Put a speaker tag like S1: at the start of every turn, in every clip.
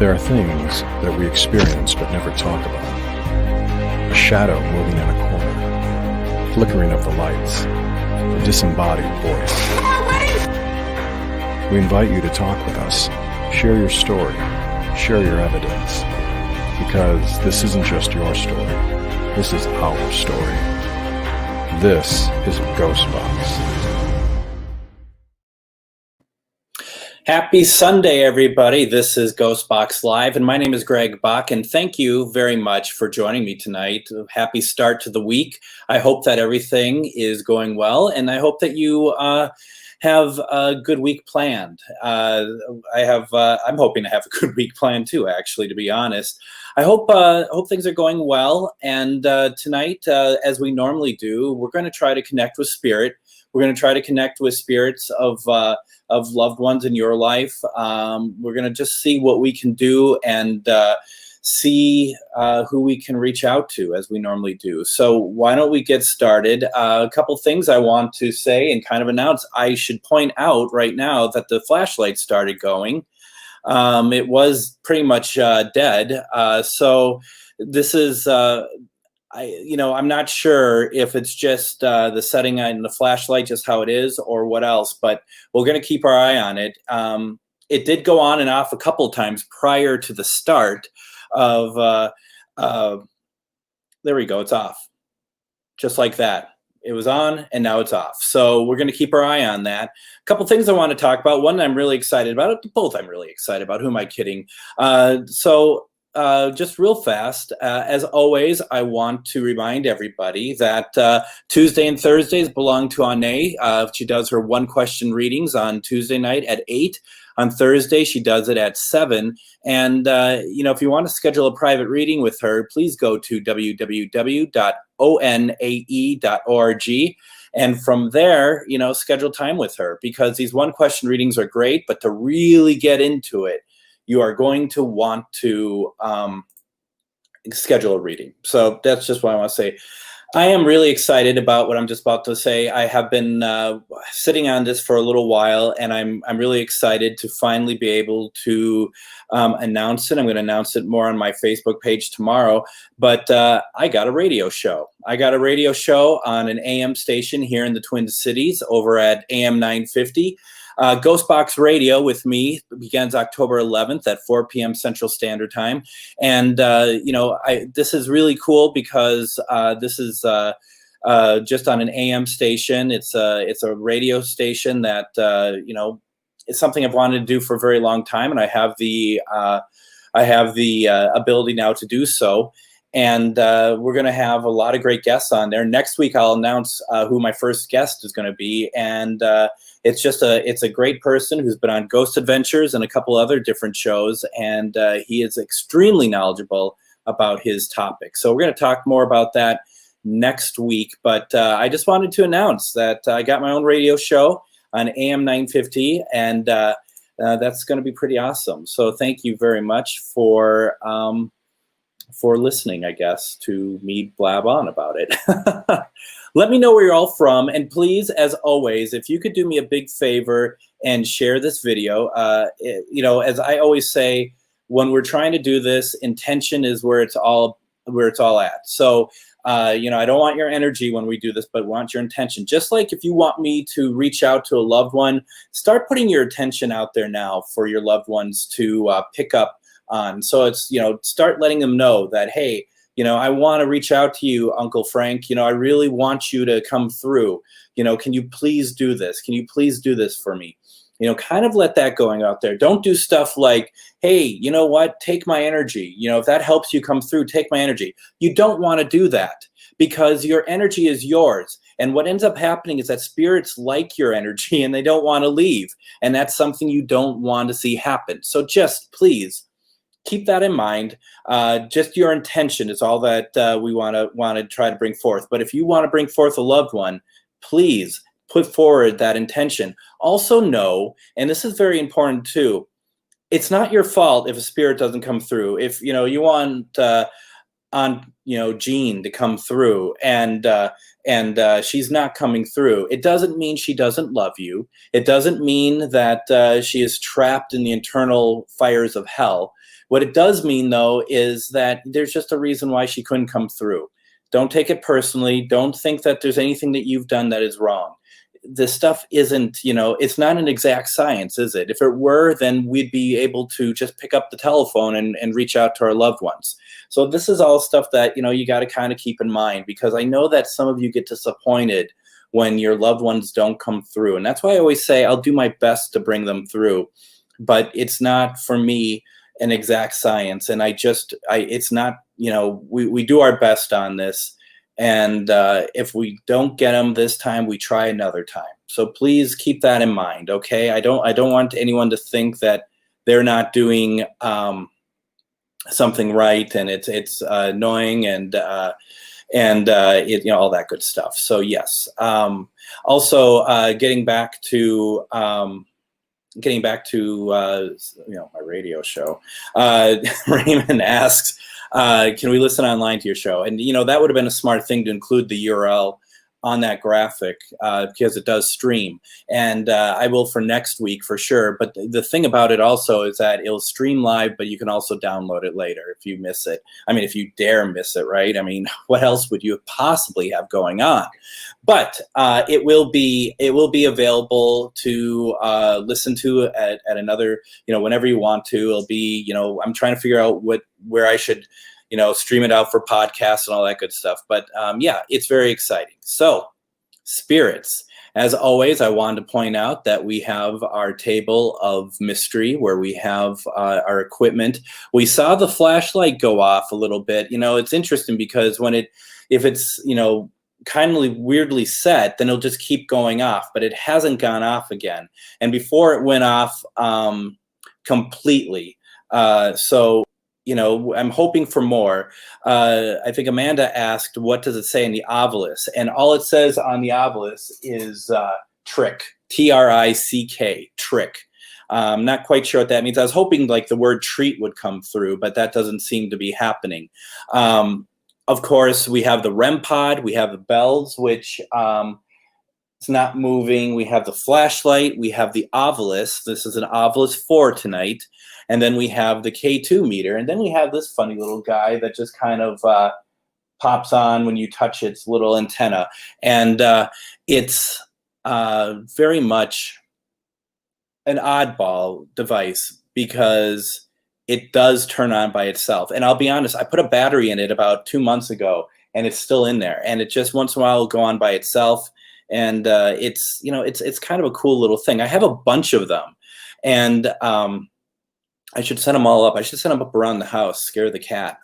S1: There are things that we experience but never talk about. A shadow moving in a corner, flickering of the lights, a disembodied voice. We invite you to talk with us, share your story, share your evidence, because this isn't just your story, this is our story. This is GhostBox.
S2: Happy Sunday, everybody. This is GhostBox Live, and my name is Greg Bakun. Thank you very much for joining me tonight. Happy start to the week. I hope that everything is going well, and I hope that you have a good week planned. I'm hoping to have a good week planned too, actually, to be honest. I hope things are going well, and tonight, as we normally do, we're going to try to connect with spirit. We're going to try to connect with spirits of loved ones in your life. We're going to just see what we can do and see who we can reach out to, as we normally do. So why don't we get started? A couple things I want to say and kind of announce. I should point out right now that the flashlight started going. It was pretty much dead. So this is... I'm not sure if it's just the setting in the flashlight, just how it is, or what else, but we're going to keep our eye on it. It did go on and off a couple of times prior to the start of, there we go, it's off. Just like that. It was on and now it's off. So we're going to keep our eye on that. A couple things I want to talk about. One I'm really excited about. Both I'm really excited about. Who am I kidding? Just real fast, as always, I want to remind everybody that Tuesday and Thursdays belong to Ane. She does her one-question readings on Tuesday night at 8. On Thursday, she does it at 7. And, if you want to schedule a private reading with her, please go to www.onae.org. And from there, schedule time with her, because these one-question readings are great, but to really get into it, you are going to want to schedule a reading. So that's just what I want to say. I am really excited about what I'm just about to say. I have been sitting on this for a little while, and I'm really excited to finally be able to announce it. I'm going to announce it more on my Facebook page tomorrow. But I got a radio show. I got a radio show on an AM station here in the Twin Cities over at AM 950. GhostBox Radio with me begins October 11th at 4 p.m. Central Standard Time. And, this is really cool because this is just on an AM station. It's a radio station that, it's something I've wanted to do for a very long time. And I have the ability now to do so. And we're going to have a lot of great guests on there. Next week, I'll announce who my first guest is going to be. And it's a great person who's been on Ghost Adventures and a couple other different shows. And he is extremely knowledgeable about his topic. So we're going to talk more about that next week. But I just wanted to announce that I got my own radio show on AM 950. And that's going to be pretty awesome. So thank you very much for listening, I guess, to me blab on about it. Let me know where you're all from. And please, as always, if you could do me a big favor and share this video. As I always say, when we're trying to do this, intention is where it's all at. So, I don't want your energy when we do this, but want your intention. Just like if you want me to reach out to a loved one, start putting your attention out there now for your loved ones to pick up on. So it's, start letting them know that, hey, I want to reach out to you, Uncle Frank. I really want you to come through. Can you please do this? Can you please do this for me? Kind of let that going out there. Don't do stuff like, hey, you know what? Take my energy. If that helps you come through, take my energy. You don't want to do that because your energy is yours. And what ends up happening is that spirits like your energy and they don't want to leave. And that's something you don't want to see happen. So just please keep that in mind. Just your intention is all that we want to try to bring forth. But if you want to bring forth a loved one, please put forward that intention. Also know, and this is very important too, it's not your fault if a spirit doesn't come through. If you want Jean to come through and she's not coming through, it doesn't mean she doesn't love you. It doesn't mean that she is trapped in the internal fires of hell. What it does mean, though, is that there's just a reason why she couldn't come through. Don't take it personally. Don't think that there's anything that you've done that is wrong. This stuff isn't, it's not an exact science, is it? If it were, then we'd be able to just pick up the telephone and reach out to our loved ones. So this is all stuff that, you got to kind of keep in mind, because I know that some of you get disappointed when your loved ones don't come through. And that's why I always say I'll do my best to bring them through. But it's not, for me, an exact science. And it's not, we do our best on this. And if we don't get them this time, we try another time. So please keep that in mind, okay? I don't want anyone to think that they're not doing something right, and it's annoying and all that good stuff. So yes. Also, getting back to my radio show. Raymond asks, can we listen online to your show? And, that would have been a smart thing to include the URL on that graphic because it does stream. And I will for next week for sure. But the thing about it also is that it'll stream live, but you can also download it later if you miss it. I mean, if you dare miss it, right? I mean, what else would you possibly have going on? But it will be available to listen to at another, whenever you want to. It'll be, I'm trying to figure out where I should stream it out for podcasts and all that good stuff. But yeah, it's very exciting. So spirits, as always, I wanted to point out that we have our table of mystery where we have our equipment. We saw the flashlight go off a little bit. It's interesting because if it's, kind of weirdly set, then it'll just keep going off, but it hasn't gone off again. And before it went off completely. So I'm hoping for more. I think Amanda asked, what does it say in the obelisk? And all it says on the obelisk is trick, T-R-I-C-K, trick. I'm not quite sure what that means. I was hoping like the word treat would come through, but that doesn't seem to be happening. Of course, we have the REM pod. We have the bells, which it's not moving. We have the flashlight. We have the obelisk. This is an obelisk 4 tonight. And then we have the K2 meter. And then we have this funny little guy that just kind of pops on when you touch its little antenna. And it's very much an oddball device because it does turn on by itself. And I'll be honest, I put a battery in it about 2 months ago, and it's still in there. And it just once in a while will go on by itself. And it's kind of a cool little thing. I have a bunch of them. And I should set them all up. I should set them up around the house, scare the cat,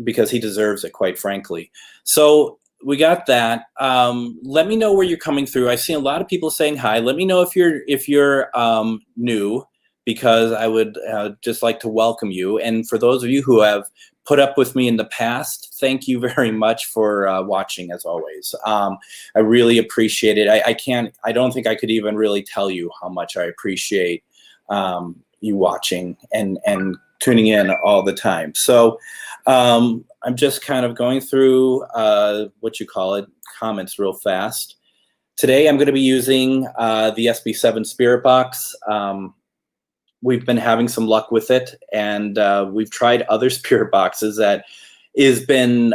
S2: because he deserves it, quite frankly. So we got that. Let me know where you're coming through. I've seen a lot of people saying hi. Let me know if you're new, because I would just like to welcome you. And for those of you who have put up with me in the past, thank you very much for watching, as always. I really appreciate it. I don't think I could even really tell you how much I appreciate you watching and tuning in all the time. So I'm just kind of going through comments real fast. Today I'm going to be using the SB7 Spirit Box. We've been having some luck with it, and we've tried other spirit boxes that has been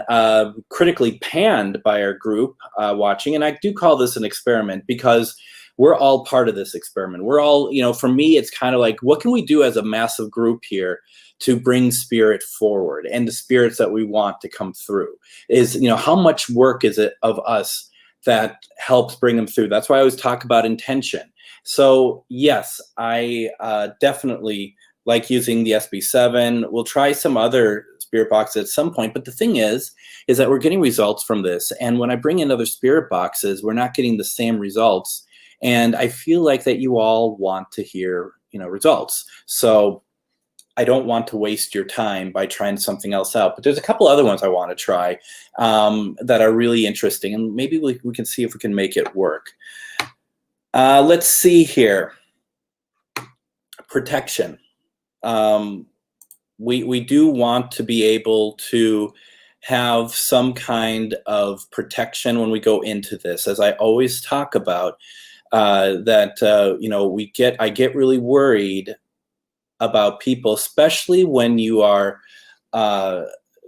S2: critically panned by our group watching. And I do call this an experiment because we're all part of this experiment. We're all, for me, it's kind of like, what can we do as a massive group here to bring spirit forward and the spirits that we want to come through? Is, how much work is it of us that helps bring them through? That's why I always talk about intention. So yes, I definitely like using the SB7. We'll try some other spirit boxes at some point. But the thing is that we're getting results from this. And when I bring in other spirit boxes, we're not getting the same results. And I feel like that you all want to hear, results. So I don't want to waste your time by trying something else out. But there's a couple other ones I want to try that are really interesting. And maybe we can see if we can make it work. Let's see here. Protection. We do want to be able to have some kind of protection when we go into this. As I always talk about, I get really worried about people, especially when you are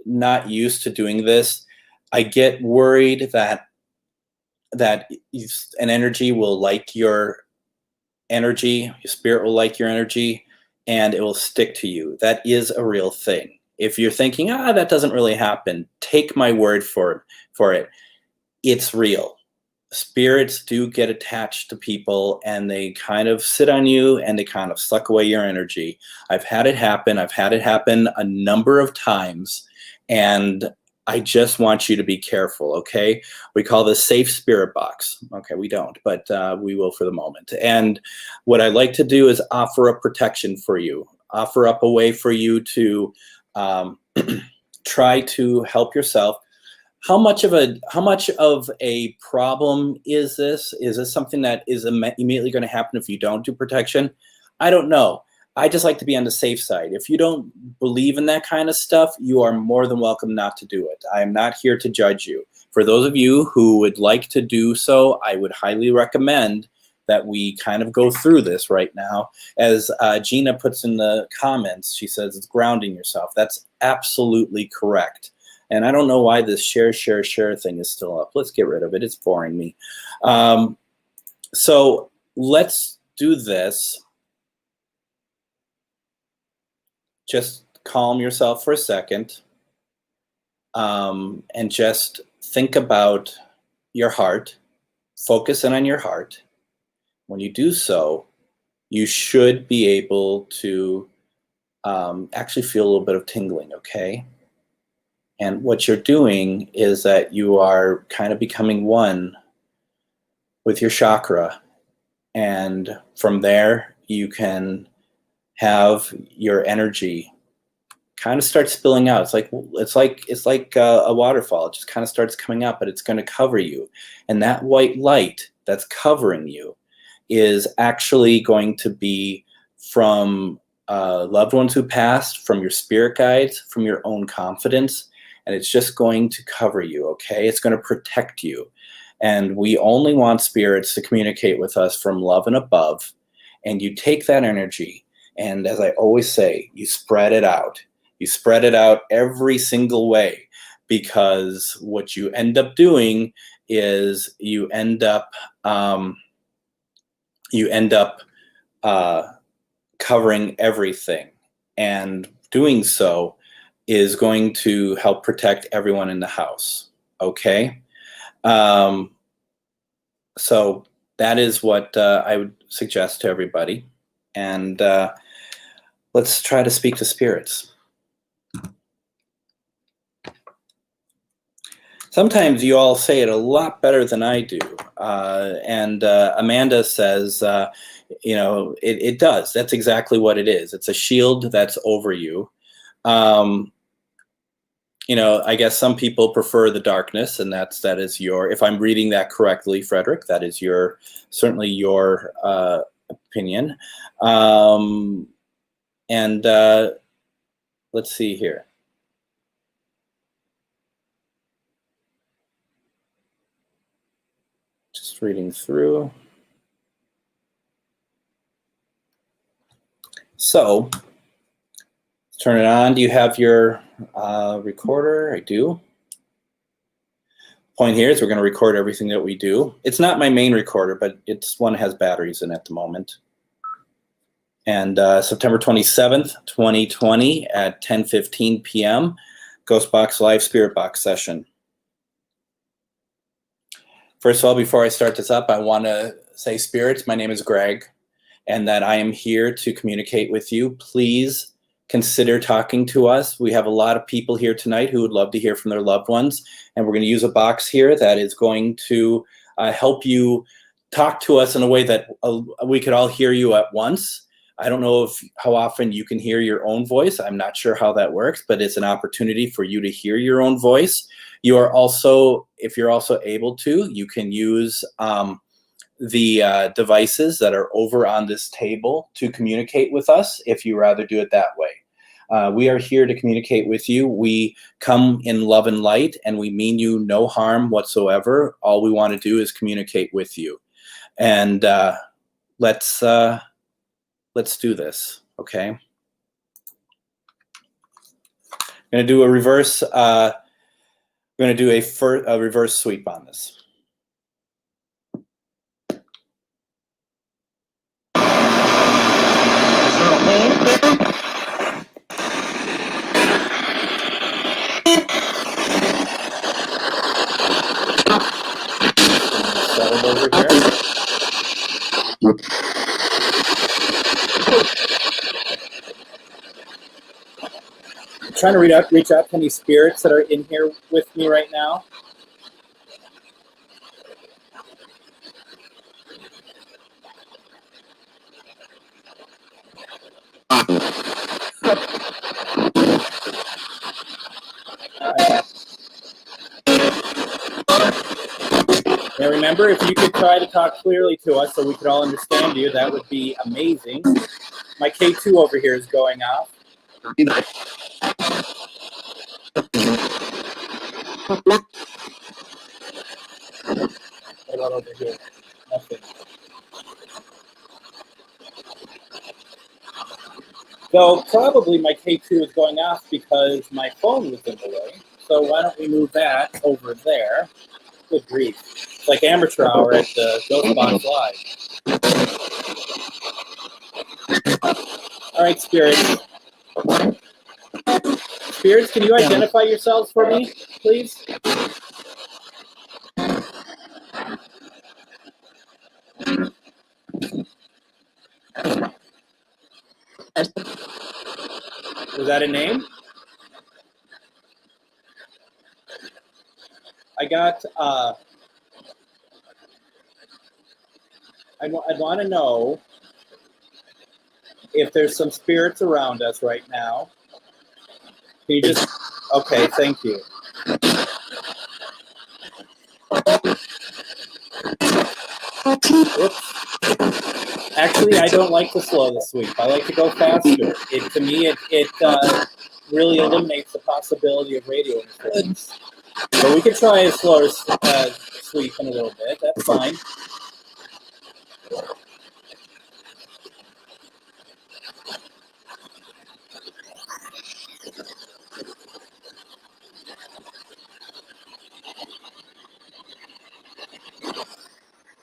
S2: not used to doing this. I get worried that an energy will like your energy, your spirit will like your energy, and it will stick to you. That is a real thing. If you're thinking, that doesn't really happen, take my word for it. It's real. Spirits do get attached to people, and they kind of sit on you and they kind of suck away your energy. I've had it happen. I've had it happen a number of times, and I just want you to be careful, okay? We call this safe spirit box. Okay, we don't, but we will for the moment. And what I like to do is offer up protection for you, offer up a way for you to try to help yourself. How much of a problem is this? Is this something that is immediately going to happen if you don't do protection? I don't know. I just like to be on the safe side. If you don't believe in that kind of stuff, you are more than welcome not to do it. I am not here to judge you. For those of you who would like to do so, I would highly recommend that we kind of go through this right now. As Gina puts in the comments, she says it's grounding yourself. That's absolutely correct. And I don't know why this share thing is still up. Let's get rid of it. It's boring me. So let's do this. Just calm yourself for a second, and just think about your heart. Focus in on your heart. When you do so, you should be able to actually feel a little bit of tingling, okay? And what you're doing is that you are kind of becoming one with your chakra. And from there, you can have your energy kind of start spilling out. It's like a waterfall. It just kind of starts coming up, but it's going to cover you. And that white light that's covering you is actually going to be from loved ones who passed, from your spirit guides, from your own confidence. And it's just going to cover you, okay? It's going to protect you. And we only want spirits to communicate with us from love and above. And you take that energy, and as I always say, you spread it out. You spread it out every single way, because what you end up doing is you end up covering everything. And doing so is going to help protect everyone in the house, okay? So that is what I would suggest to everybody. And let's try to speak to spirits. Sometimes you all say it a lot better than I do. And Amanda says, it does. That's exactly what it is. It's a shield that's over you. I guess some people prefer the darkness, and that is your, if I'm reading that correctly, Frederick, that is certainly your opinion. And let's see here. Just reading through. So, turn it on. Do you have your recorder? I do. Point here is we're going to record everything that we do. It's not my main recorder, but it's one that has batteries in at the moment. And September 27th, 2020 at 10:15 p.m., GhostBox Live Spirit Box session. First of all, before I start this up, I want to say, spirits, my name is Greg, and that I am here to communicate with you. Please consider talking to us. We have a lot of people here tonight who would love to hear from their loved ones, and we're going to use a box here that is going to help you talk to us in a way that we could all hear you at once. I don't know how often you can hear your own voice. I'm not sure how that works, but it's an opportunity for you to hear your own voice. You are also, if you're also able to, you can use the devices that are over on this table to communicate with us if you rather do it that way. We are here to communicate with you. We come in love and light, and we mean you no harm whatsoever. All we want to do is communicate with you. And let's do this, okay? Going to do a reverse. We're going to do a reverse sweep on this. Settle over here. I'm trying to reach out to any spirits that are in here with me right now. Now remember, if you could try to talk clearly to us so we could all understand you, that would be amazing. My K2 over here is going off. What about over here? Nothing. So probably my K2 is going off because my phone was in the way. So why don't we move that over there? Good grief. It's like amateur hour at the GhostBox Live. All right, spirits. Spirits, can you identify yourselves for me, please? Was that a name? I got, I'd want to know if there's some spirits around us right now. Can you just, okay, thank you. Whoops. Actually, I don't like to slow the sweep. I like to go faster. To me, it really eliminates the possibility of radio interference. So we could try a slower sweep in a little bit. That's fine.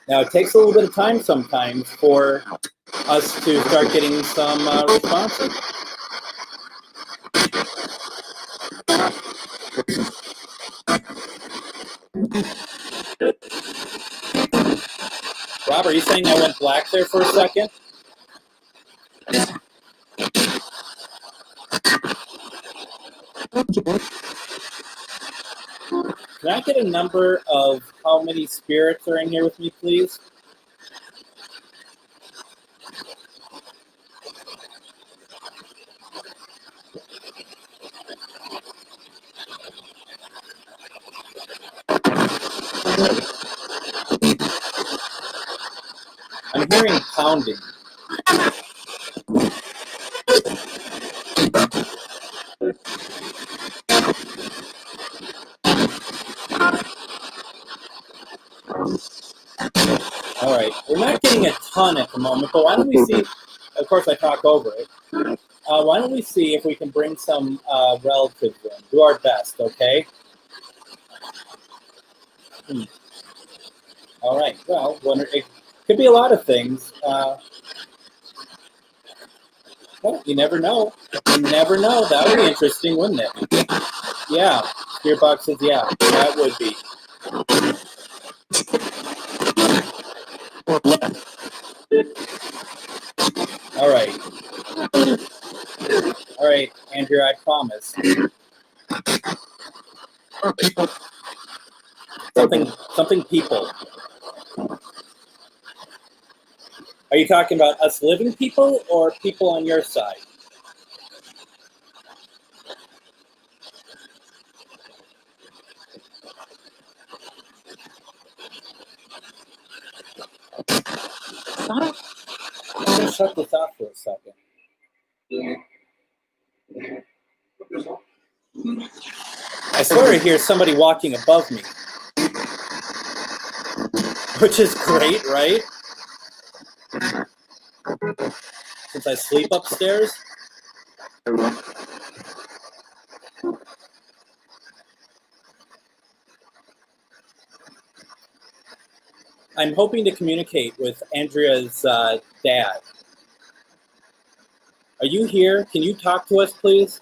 S2: Now, it takes a little bit of time sometimes for us to start getting some responses. Rob, are you saying I went black there for a second? Can I get a number of how many spirits are in here with me, please? I'm hearing pounding. All right, we're not getting a ton at the moment, but why don't we see, of course I talk over it, why don't we see if we can bring some relatives in, do our best, okay? All right, well, it could be a lot of things. Well, you never know. You never know. That would be interesting, wouldn't it? Yeah, Spirit Box says, yeah, that would be. All right. All right, Andrew, I promise. Something people. Are you talking about us living people or people on your side? I'm going to shut this off for a second. I swear I hear somebody walking above me. Which is great, right? Since I sleep upstairs. I'm hoping to communicate with Andrea's dad. Are you here? Can you talk to us, please?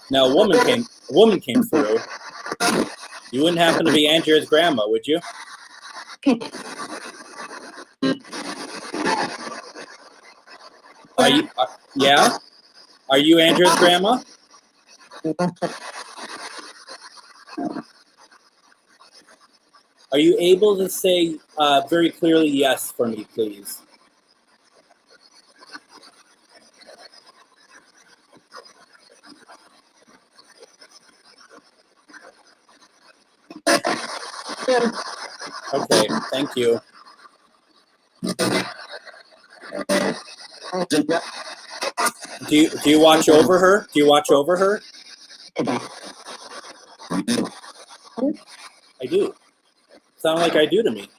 S2: Now, a woman came through. You wouldn't happen to be Andrea's grandma, would you? Are you? Yeah. Are you Andrea's grandma? Are you able to say very clearly yes for me, please? Okay, thank you. Do you watch over her? Do you watch over her? I do. Sound like I do to me.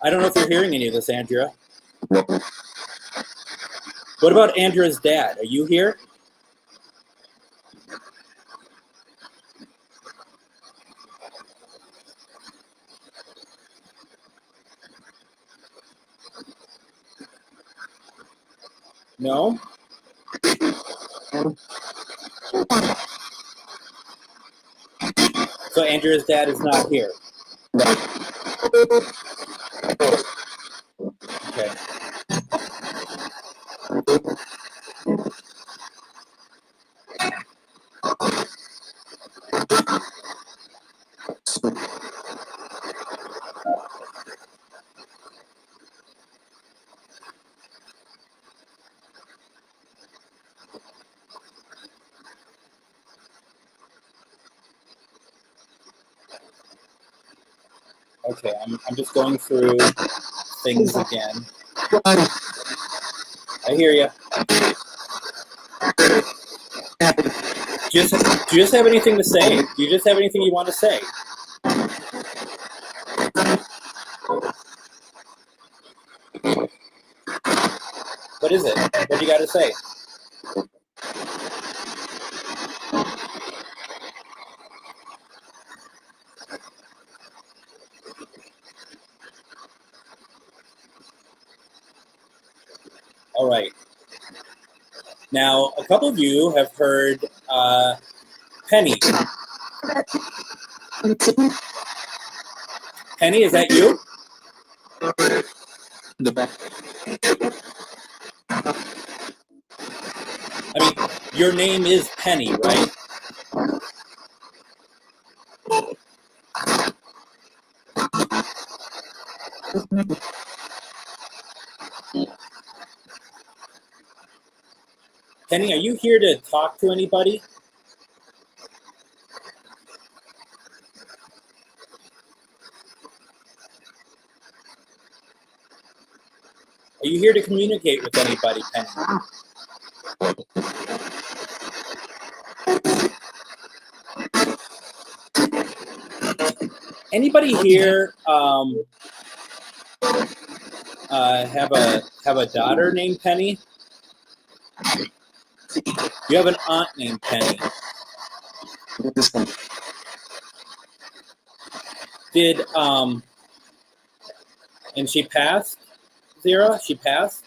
S2: I don't know if you're hearing any of this, Andrea. What about Andrea's dad? Are you here? No? So Andrea's dad is not here. Okay. Okay, I'm just going through things again. I hear you. Do you just have anything to say? Do you just have anything you want to say? What is it? What do you got to say? All right. Now, a couple of you have heard Penny. Penny, is that you? I mean, your name is Penny, right? Penny, are you here to talk to anybody? Are you here to communicate with anybody, Penny? Anybody here have a daughter named Penny? You have an aunt named Penny. Did and she passed? Zira? She passed?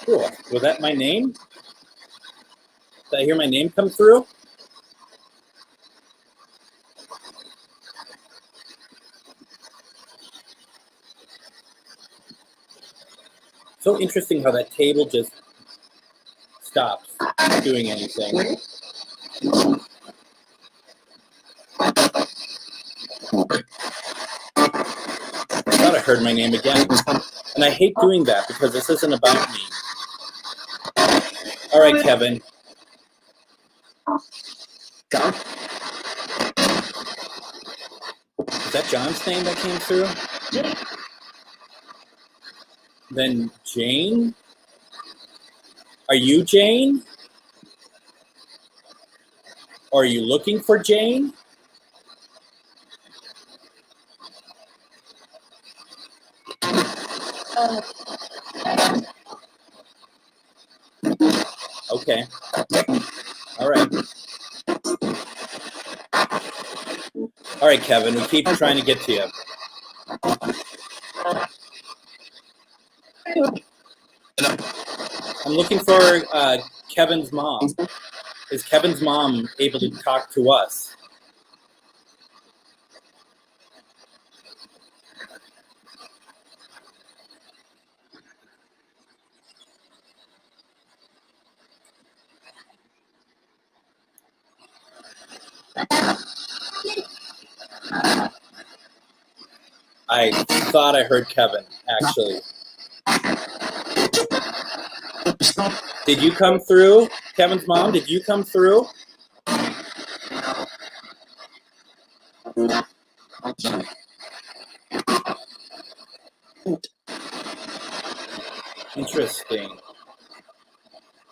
S2: Cool. Was that my name? Did I hear my name come through? So interesting how that table just stops doing anything. I thought I heard my name again. And I hate doing that because this isn't about me. All right, Kevin.
S3: John?
S2: Is that John's name that came through? Then Jane? Are you Jane? Or are you looking for Jane? Okay. All right. All right, Kevin, we keep trying to get to you. I'm looking for Kevin's mom. Is Kevin's mom able to talk to us? I thought I heard Kevin, actually. Did you come through? Kevin's mom, did you come through? Interesting.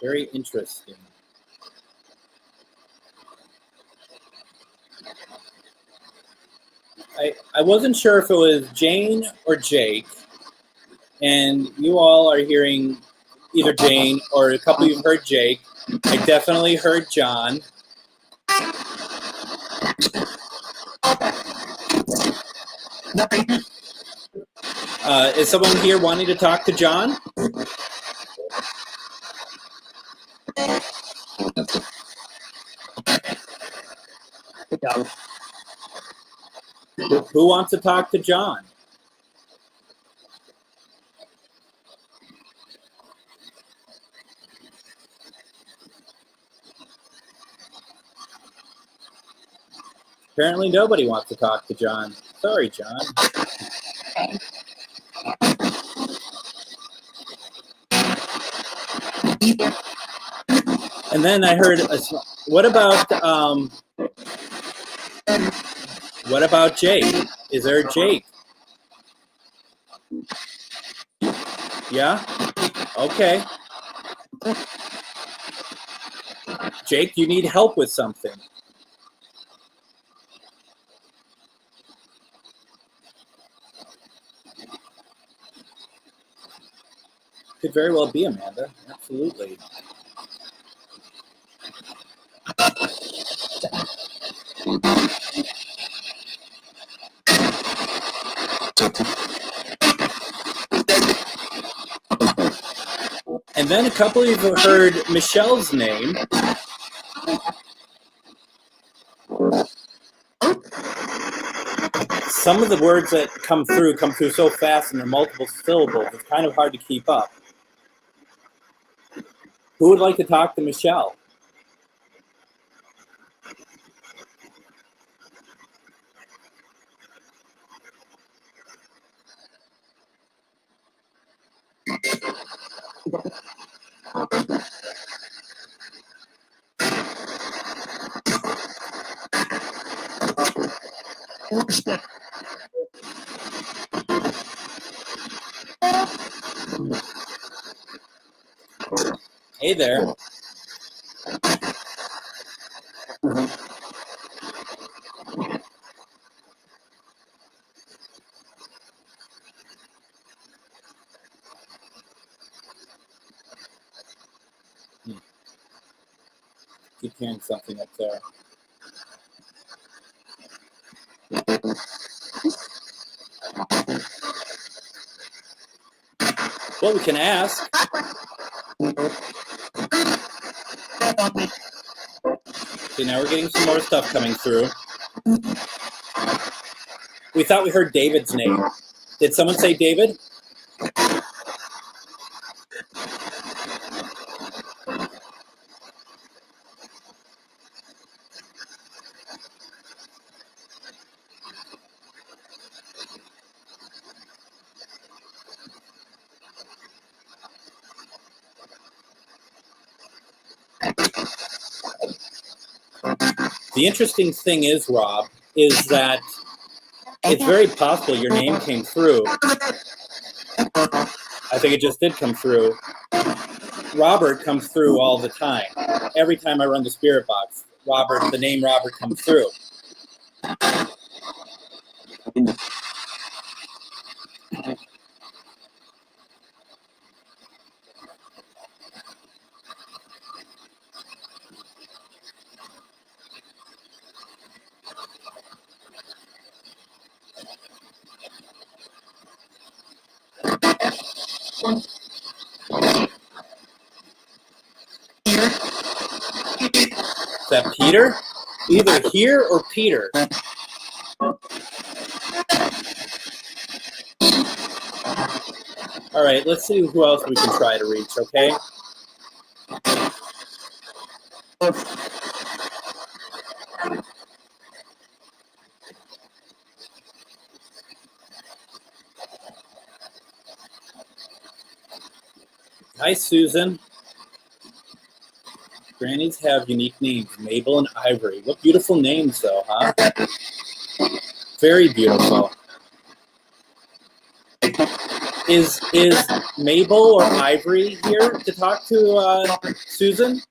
S2: Very interesting. I wasn't sure if it was Jane or Jake, and you all are hearing either Jane or a couple of you heard Jake. I definitely heard John. Is someone here wanting to talk to John? Who wants to talk to John? Apparently nobody wants to talk to John. Sorry, John. And then I heard, what about Jake? Is there a Jake? Yeah? Okay. Jake, you need help with something. Could very well be Amanda. Absolutely. And then a couple of you have heard Michelle's name. Some of the words that come through so fast and they're multiple syllables, it's kind of hard to keep up. Who would like to talk to Michelle? Hey there. Keep hearing something up there. Well, we can ask. Okay, now we're getting some more stuff coming through. We thought we heard David's name. Did someone say David? The interesting thing is, Rob, is that it's very possible your name came through. I think it just did come through. Robert comes through all the time. Every time I run the spirit box, Robert, the name Robert comes through. Is that Peter? Either here or Peter. All right, let's see who else we can try to reach, okay? Hi, Susan. Grannies have unique names, Mabel and Ivory. What beautiful names, though, huh? Very beautiful. Is Mabel or Ivory here to talk to Susan?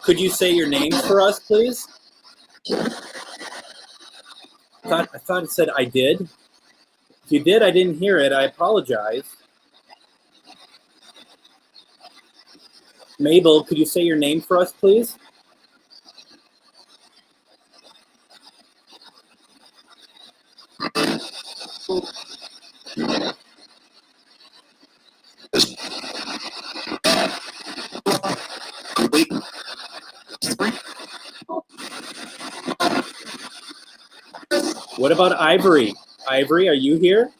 S2: Could you say your name for us, please? I thought it said I did. If you did, I didn't hear it. I apologize. Mabel, could you say your name for us, please? What about Ivory? Ivory, are you here?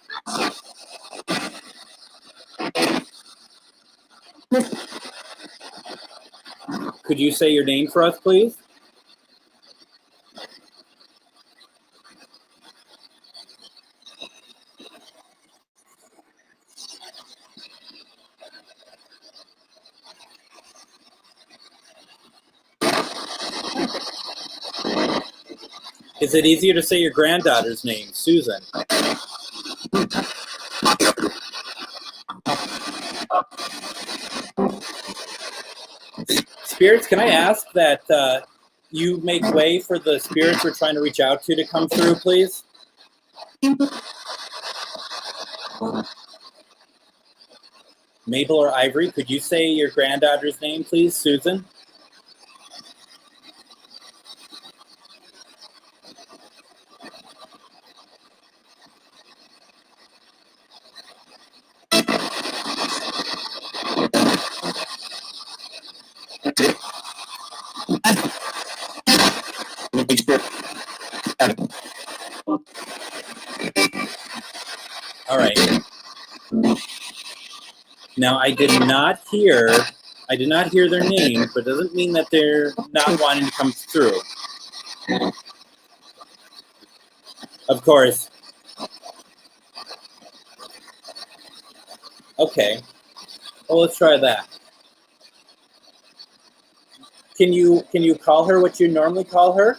S2: Could you say your name for us, please? Is it easier to say your granddaughter's name, Susan? Spirits, can I ask that you make way for the spirits we're trying to reach out to come through, please? Mabel or Ivory, could you say your granddaughter's name, please, Susan? All right. Now, I did not hear their name, but it doesn't mean that they're not wanting to come through. Of course. Okay. Well, let's try that. Can you call her what you normally call her?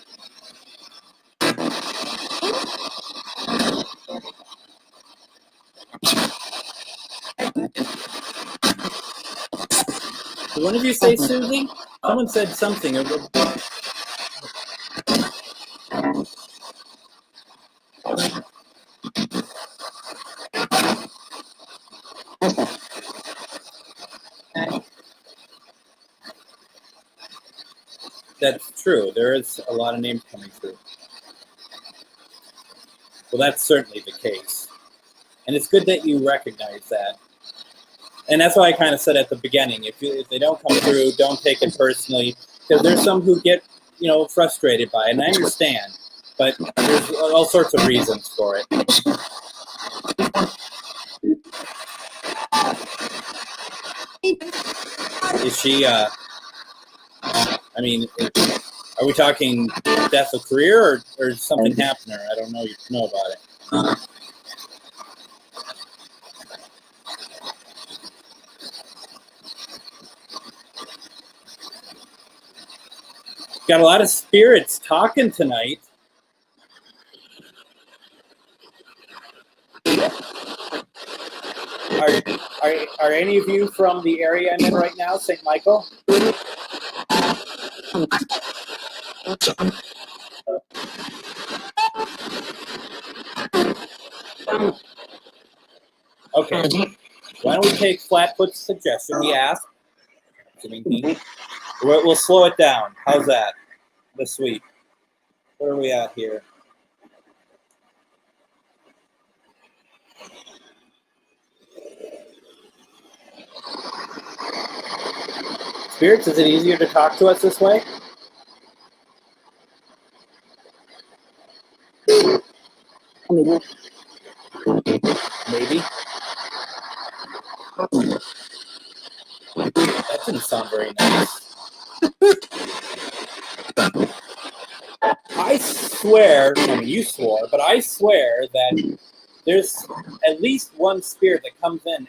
S2: Did one of you say Susie? Someone said something. That's true. There is a lot of names coming through. Well, that's certainly the case. And it's good that you recognize that. And that's why I kind of said at the beginning, if they don't come through, don't take it personally, because there's some who get, frustrated by it, and I understand, but there's all sorts of reasons for it. Is she, are we talking death of career or something happened to her? I don't know. You know about it. Got a lot of spirits talking tonight. Are any of you from the area I'm in right now, St. Michael? Okay. Why don't we take Flatfoot's suggestion? He asked. We'll slow it down. How's that this week? Where are we at here? Spirits, is it easier to talk to us this way? Maybe. That didn't sound very nice. I swear, I mean, you swore, but I swear that there's at least one spirit that comes in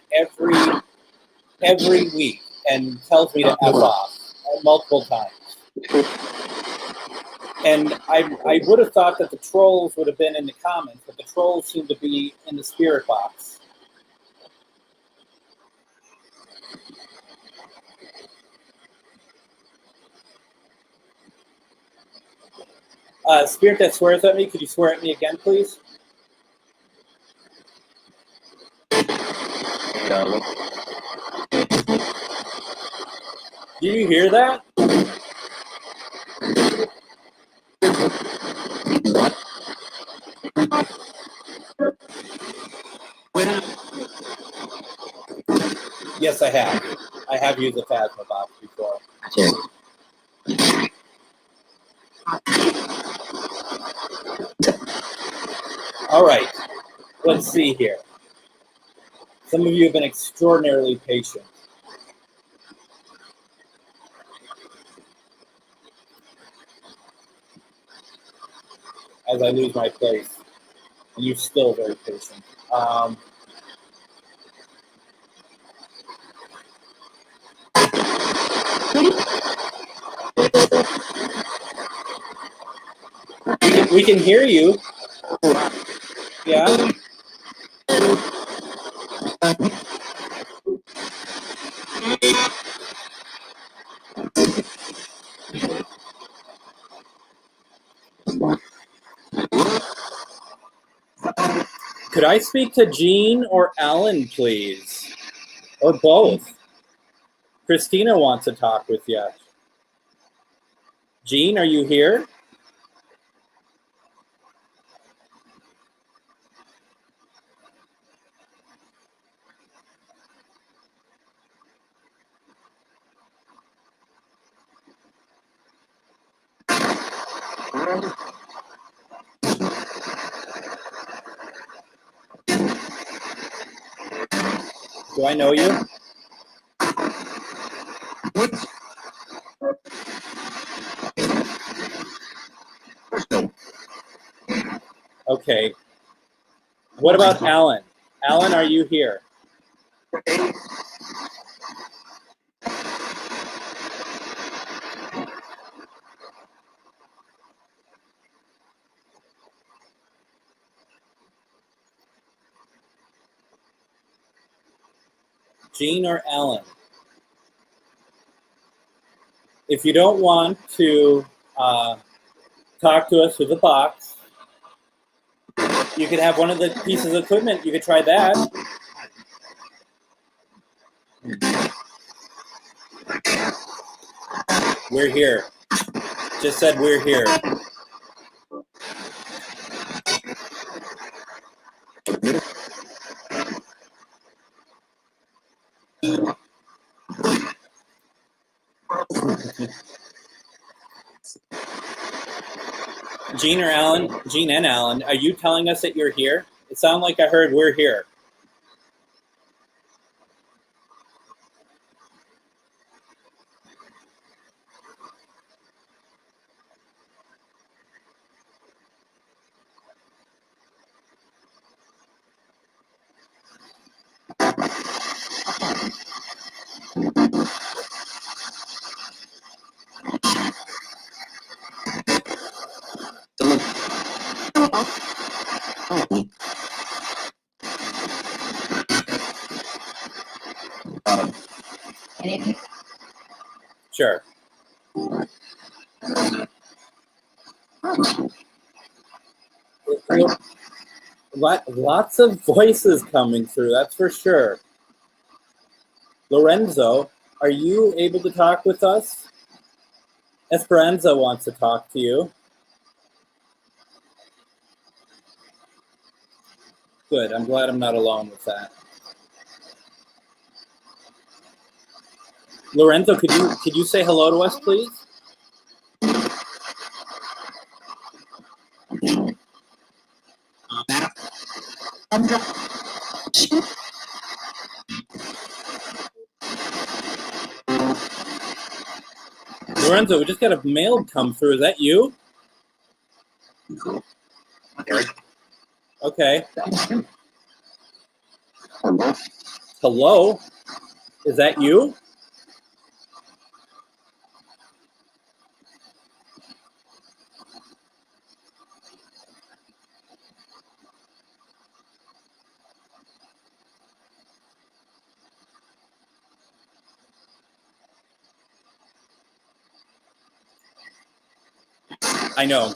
S2: every week and tells me to F off multiple times. And I would have thought that the trolls would have been in the comments, but the trolls seem to be in the spirit box. Spirit that swears at me, could you swear at me again, please? Do you hear that? Yes, I have. I have used the Phasma box before. All right. Let's see here. Some of you have been extraordinarily patient. As I lose my place, and you're still very patient. We can hear you. Yeah. Could I speak to Jean or Alan, please? Or both? Christina wants to talk with you. Jean, are you here? Do I know you? Okay. What about Alan? Alan, are you here? Jean or Alan? If you don't want to talk to us through the box, you could have one of the pieces of equipment. You could try that. We're here. Just said we're here. Jean or Alan, Jean and Alan, are you telling us that you're here? It sounded like I heard we're here. Sure. Lots of voices coming through, that's for sure. Lorenzo, are you able to talk with us? Esperanza wants to talk to you. Good, I'm glad I'm not alone with that. Lorenzo, could you say hello to us, please? Lorenzo, we just got a mail come through. Is that you? Okay. Hello? Is that you? I know.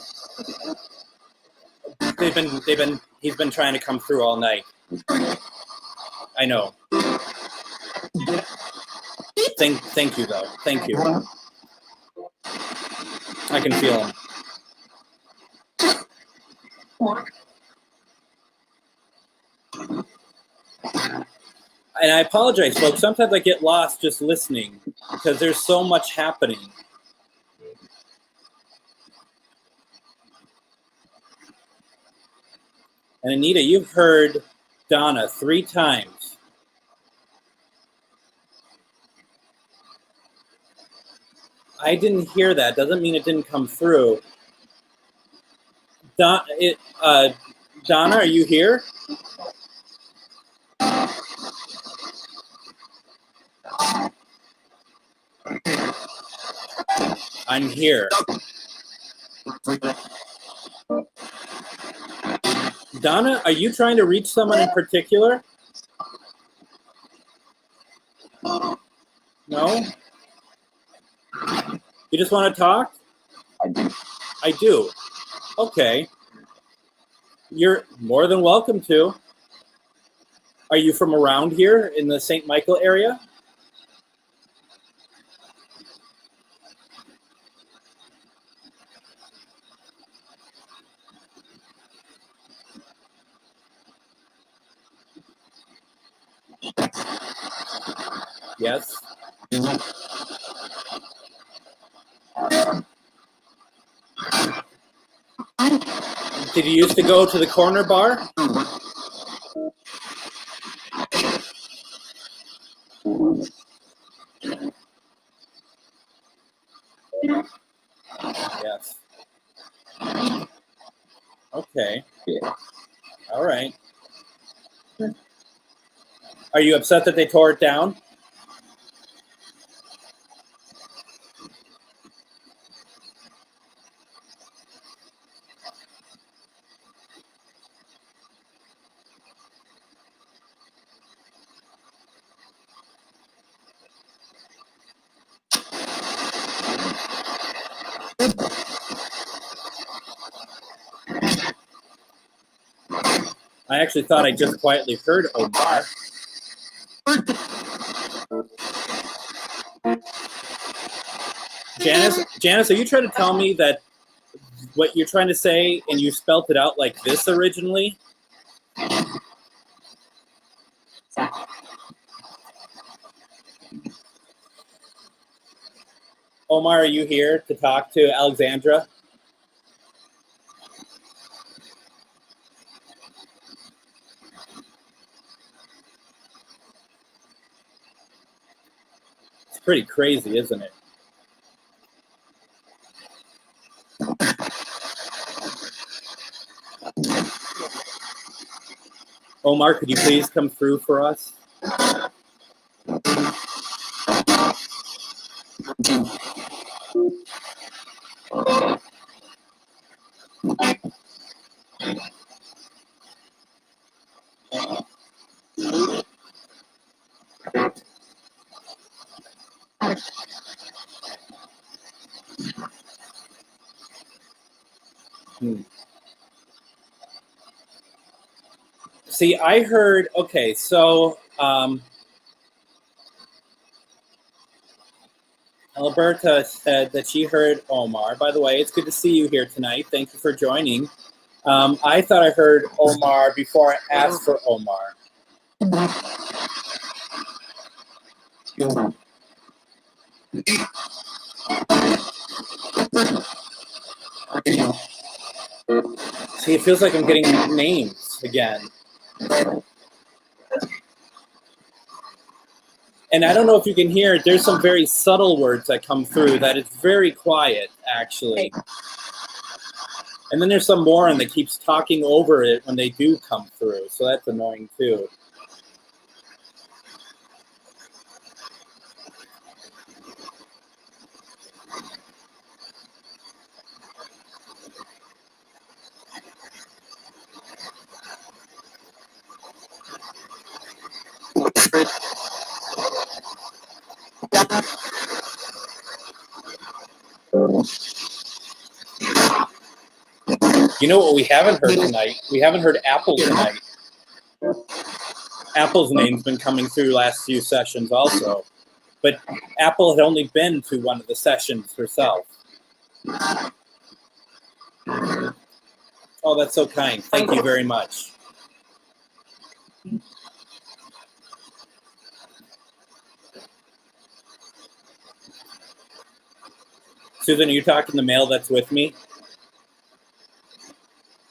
S2: He's been trying to come through all night. I know. Thank you though. Thank you. I can feel him. And I apologize, folks. Sometimes I get lost just listening because there's so much happening. And Anita, you've heard Donna 3 times. I didn't hear that. Doesn't mean it didn't come through. Donna, are you here? I'm here. Donna, are you trying to reach someone in particular? No? You just want to talk? I do. Okay. You're more than welcome to. Are you from around here in the St. Michael area? Yes. Did you used to go to the corner bar? Yes. Okay. All right. Are you upset that they tore it down? I actually thought I just quietly heard Omar. Janice, are you trying to tell me that what you're trying to say and you spelt it out like this originally? Omar, are you here to talk to Alexandra? It's pretty crazy, isn't it? Omar, could you please come through for us? See, I heard, okay, so Alberta said that she heard Omar. By the way, it's good to see you here tonight. Thank you for joining. I thought I heard Omar before I asked for Omar. See, it feels like I'm getting names again. And I don't know if you can hear it. There's some very subtle words that come through that it's very quiet, actually. And then there's some more and that keeps talking over it when they do come through. So that's annoying too. You know what we haven't heard tonight? We haven't heard Apple tonight. Apple's name's been coming through last few sessions also. But Apple had only been to one of the sessions herself. Oh, that's so kind. Thank you very much. Susan, are you talking the male that's with me?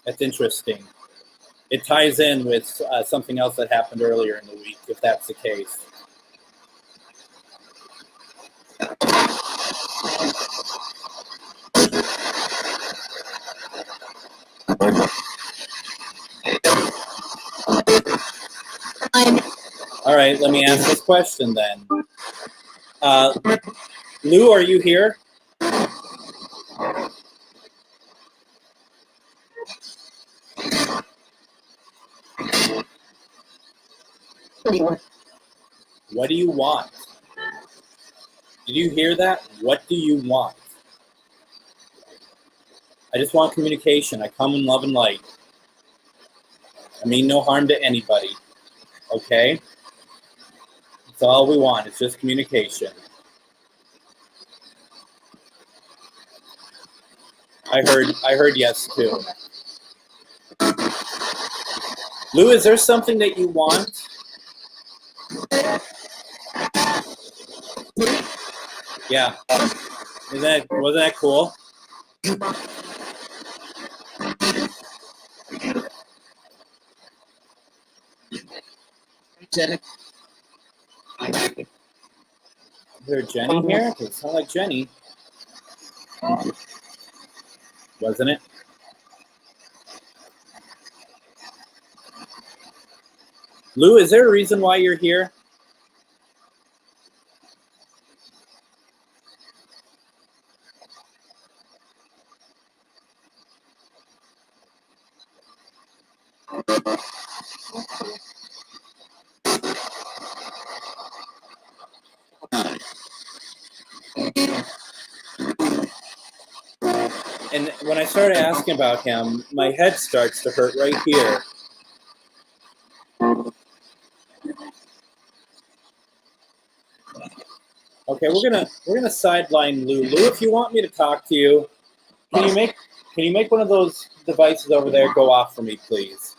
S2: That's interesting. It ties in with something else that happened earlier in the week, if that's the case. All right, let me ask this question then. Lou, are you here? What do you want? Did you hear that? What do you want? I just want communication. I come in love and light. I mean no harm to anybody. Okay? That's all we want. It's just communication. I heard yes too. Lou, is there something that you want? Yeah. Wasn't that cool? Jenny. Is there Jenny here? It sounds like Jenny. Wasn't it? Lou, is there a reason why you're here? And when I started asking about him, my head starts to hurt right here. Okay, we're gonna sideline Lou. Lou, if you want me to talk to you, can you make one of those devices over there go off for me, please?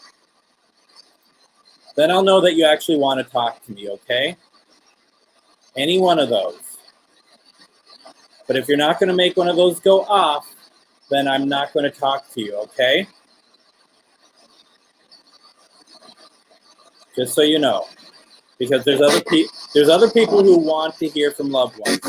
S2: Then I'll know that you actually want to talk to me, okay? Any one of those. But if you're not going to make one of those go off, then I'm not going to talk to you, okay? Just so you know. Because there's other people who want to hear from loved ones.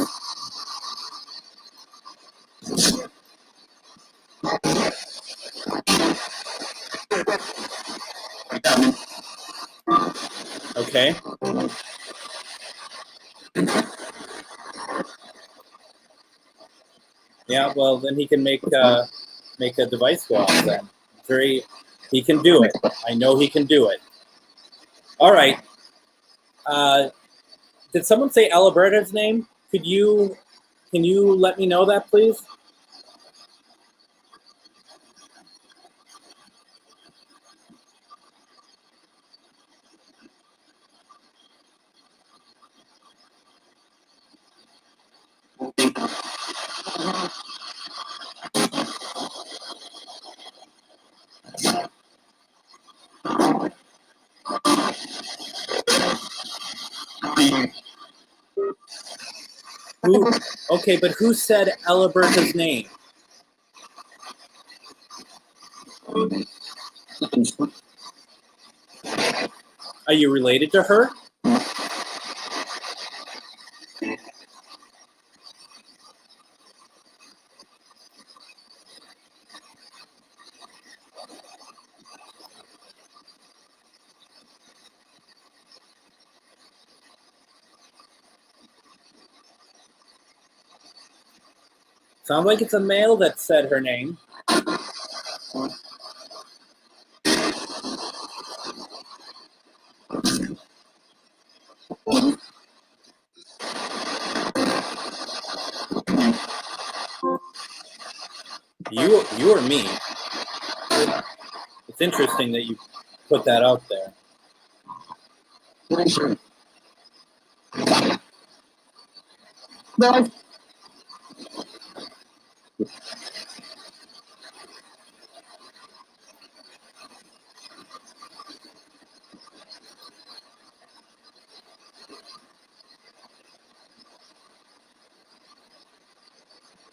S2: Okay? Yeah, well, then he can make a device go off then. He can do it. I know he can do it. All right. Did someone say Alberta's name? Can you let me know that, please? Who? Okay, but who said Elaberta's name? Are you related to her? Sounds like it's a male that said her name. You or me? It's interesting that you put that out there.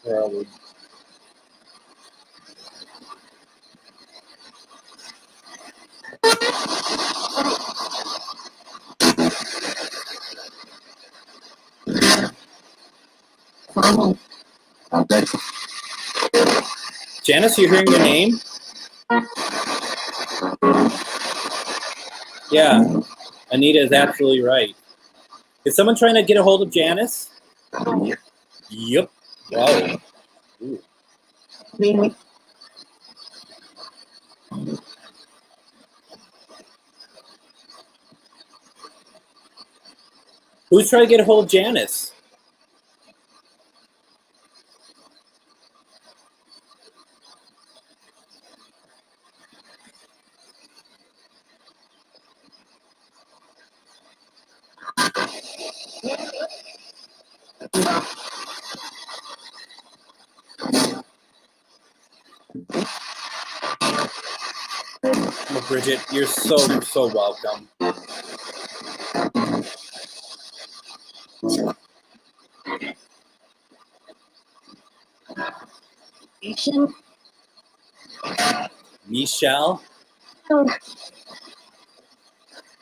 S2: Where are we? Janice, you hearing your name? Yeah, Anita is absolutely right. Is someone trying to get a hold of Janice? Yep. Wow. Ooh. Who's trying to get a hold of Janice? Oh, Bridget, you're so welcome. Michelle?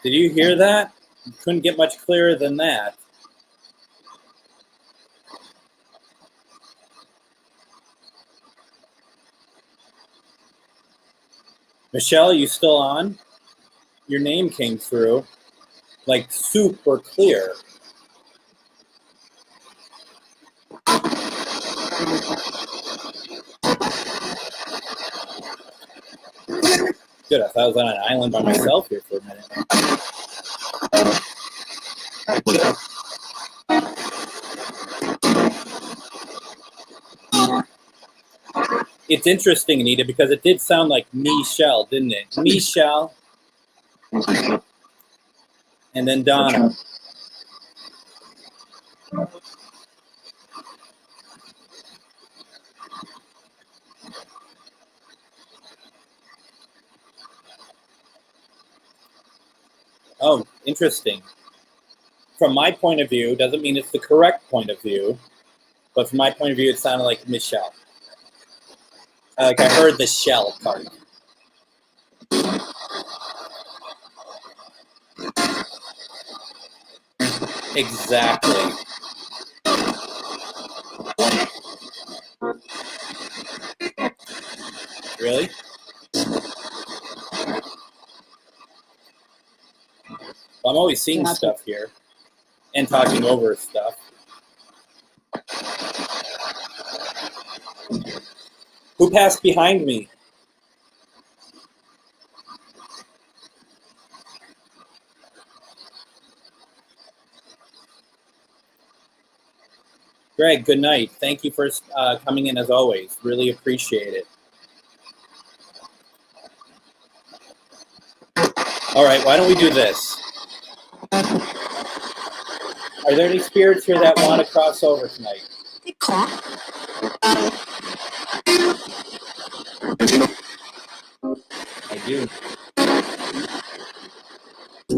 S2: Did you hear that? You couldn't get much clearer than that. Michelle, you still on? Your name came through like super clear. Good, I thought I was on an island by myself here for a minute. It's interesting, Anita, because it did sound like Michelle, didn't it? Michelle. And then Donna. Oh, interesting. From my point of view, doesn't mean it's the correct point of view, but from my point of view, it sounded like Michelle. Like I heard the shell part. Exactly. Really? Well, I'm always seeing stuff here and talking over stuff. Who passed behind me? Greg, good night. Thank you for coming in as always. Really appreciate it. All right, why don't we do this? Are there any spirits here that want to cross over tonight? I do. How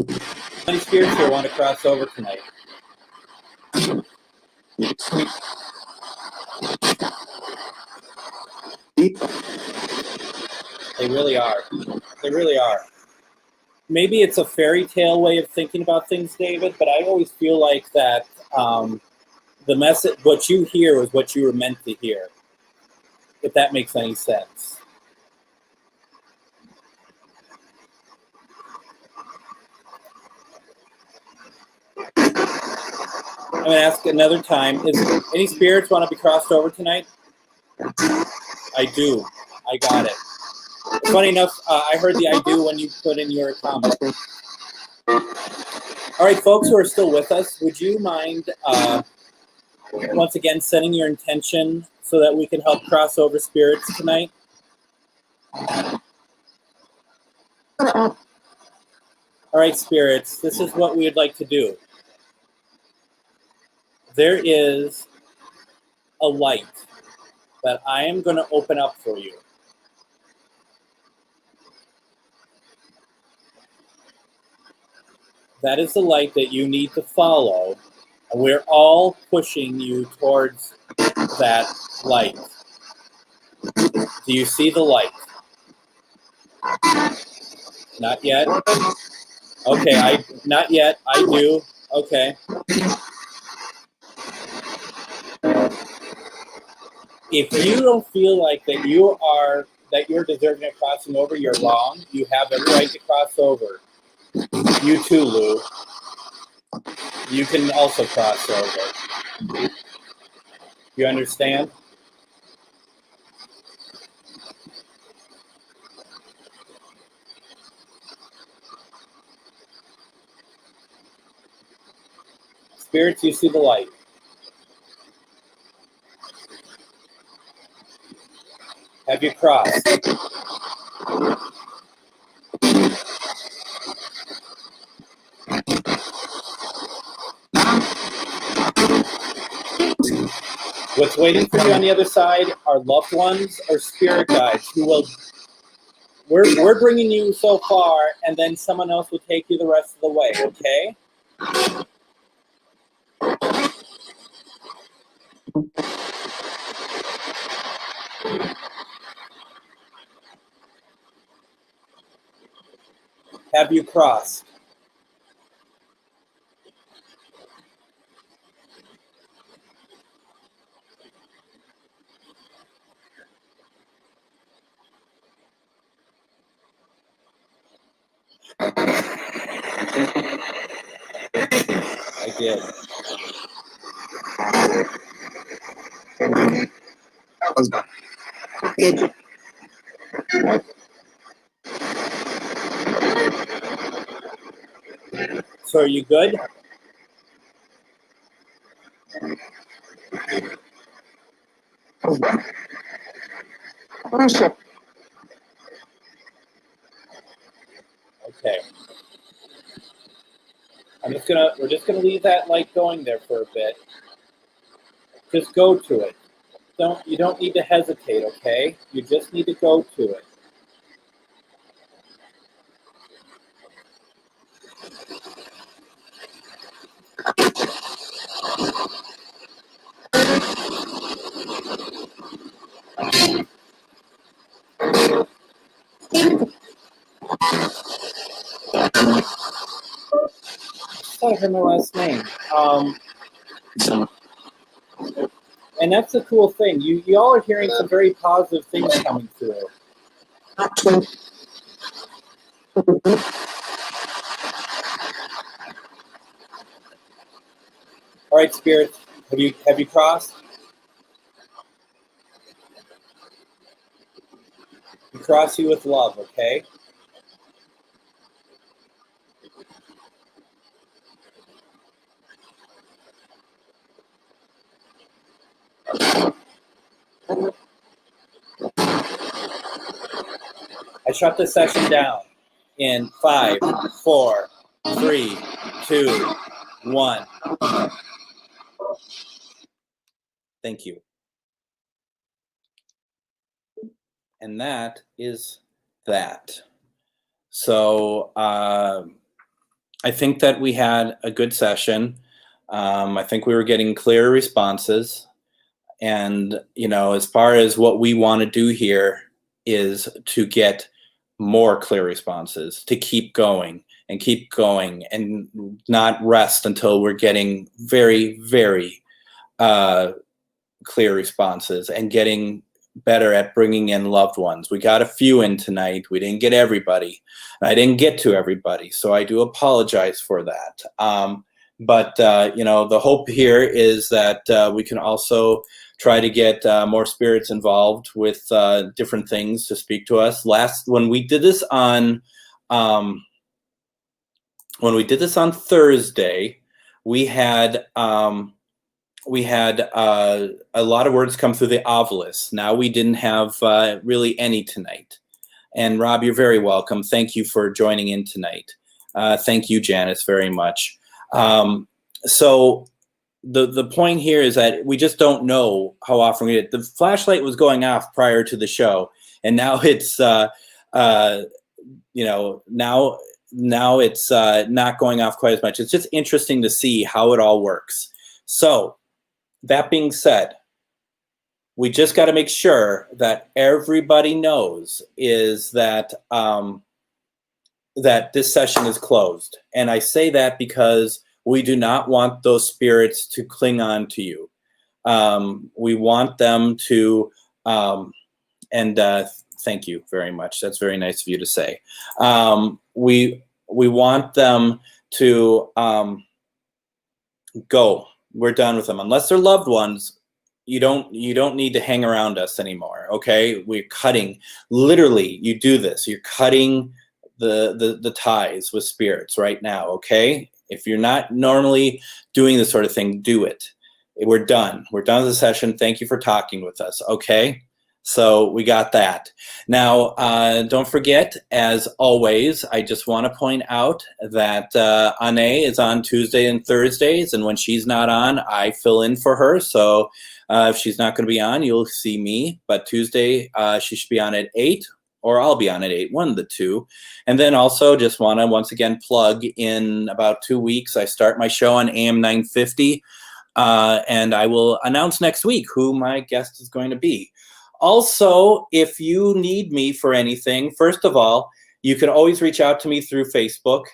S2: many spirits here want to cross over tonight? They really are. They really are. Maybe it's a fairy tale way of thinking about things, David, but I always feel like that the message, what you hear is what you were meant to hear, if that makes any sense. I'm going to ask another time. Is any spirits want to be crossed over tonight? I do. I got it. Funny enough, I heard the I do when you put in your comment. All right, folks who are still with us, would you mind once again setting your intention so that we can help cross over spirits tonight? All right, spirits, this is what we would like to do. There is a light that I am going to open up for you. That is the light that you need to follow, and we're all pushing you towards that light. Do you see the light? Not yet? Okay, not yet. I do. Okay. If you don't feel like that you're deserving of crossing over, you're wrong. You have every right to cross over. You too, Lou. You can also cross over. You understand? Spirits, you see the light. Have you crossed? What's waiting for you on the other side are loved ones or spirit guides who will. We're bringing you so far, and then someone else will take you the rest of the way. Okay? Have you crossed? I did.
S3: That was done.
S2: So are you good? Okay. We're just gonna leave that light going there for a bit. Just go to it. You don't need to hesitate, okay? You just need to go to it. I thought I heard my last name. And that's the cool thing. You all are hearing some very positive things coming through. All right, spirits, have you crossed? We cross you with love, okay? I shut the session down in 5, 4, 3, 2, 1. Thank you. And that is that. So I think that we had a good session. I think we were getting clear responses. And, as far as what we want to do here is to get more clear responses, to keep going and not rest until we're getting very, very clear responses and getting better at bringing in loved ones. We got a few in tonight. We didn't get everybody. I didn't get to everybody, so I do apologize for that. But the hope here is that we can also try to get more spirits involved with different things to speak to us. When we did this on Thursday, we had a lot of words come through the Ovilus. Now we didn't have really any tonight. And Rob, you're very welcome. Thank you for joining in tonight. Thank you, Janice, very much. So the point here is that we just don't know how often we get. The flashlight was going off prior to the show, and now it's now it's not going off quite as much. It's just interesting to see how it all works. So that being said, we just got to make sure that everybody knows is that that this session is closed. And I say that because we do not want those spirits to cling on to you. We want them to, thank you very much. That's very nice of you to say. We want them to go. We're done with them. Unless they're loved ones, you don't need to hang around us anymore. Okay, we're cutting. Literally, you do this. You're cutting the ties with spirits right now. Okay, if you're not normally doing this sort of thing, do it. We're done. We're done with the session. Thank you for talking with us. Okay. So we got that. Now, don't forget, as always, I just want to point out that Anne is on Tuesday and Thursdays, and when she's not on, I fill in for her. So if she's not going to be on, you'll see me. But Tuesday, she should be on at 8, or I'll be on at 8, one of the two. And then also just want to once again plug, in about 2 weeks, I start my show on AM 950, and I will announce next week who my guest is going to be. Also, if you need me for anything, first of all, you can always reach out to me through Facebook.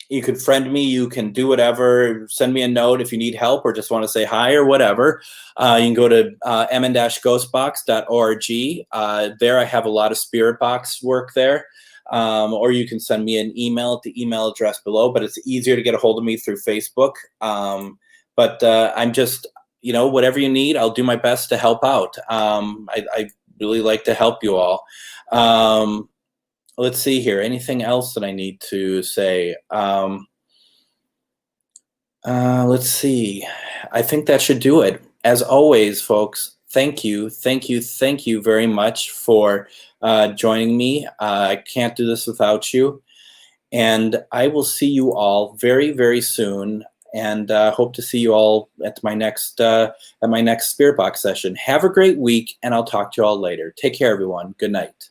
S2: You can friend me. You can do whatever. Send me a note if you need help or just want to say hi or whatever. You can go to m-ghostbox.org. There I have a lot of spirit box work there. Or you can send me an email at the email address below, but it's easier to get a hold of me through Facebook. But I'm just... whatever you need, I'll do my best to help out. I really like to help you all. Let's see here. Anything else that I need to say? Let's see. I think that should do it. As always, folks, thank you very much for joining me. I can't do this without you. And I will see you all very, very soon. And hope to see you all at my next Spirit Box session. Have a great week, and I'll talk to you all later. Take care, everyone. Good night.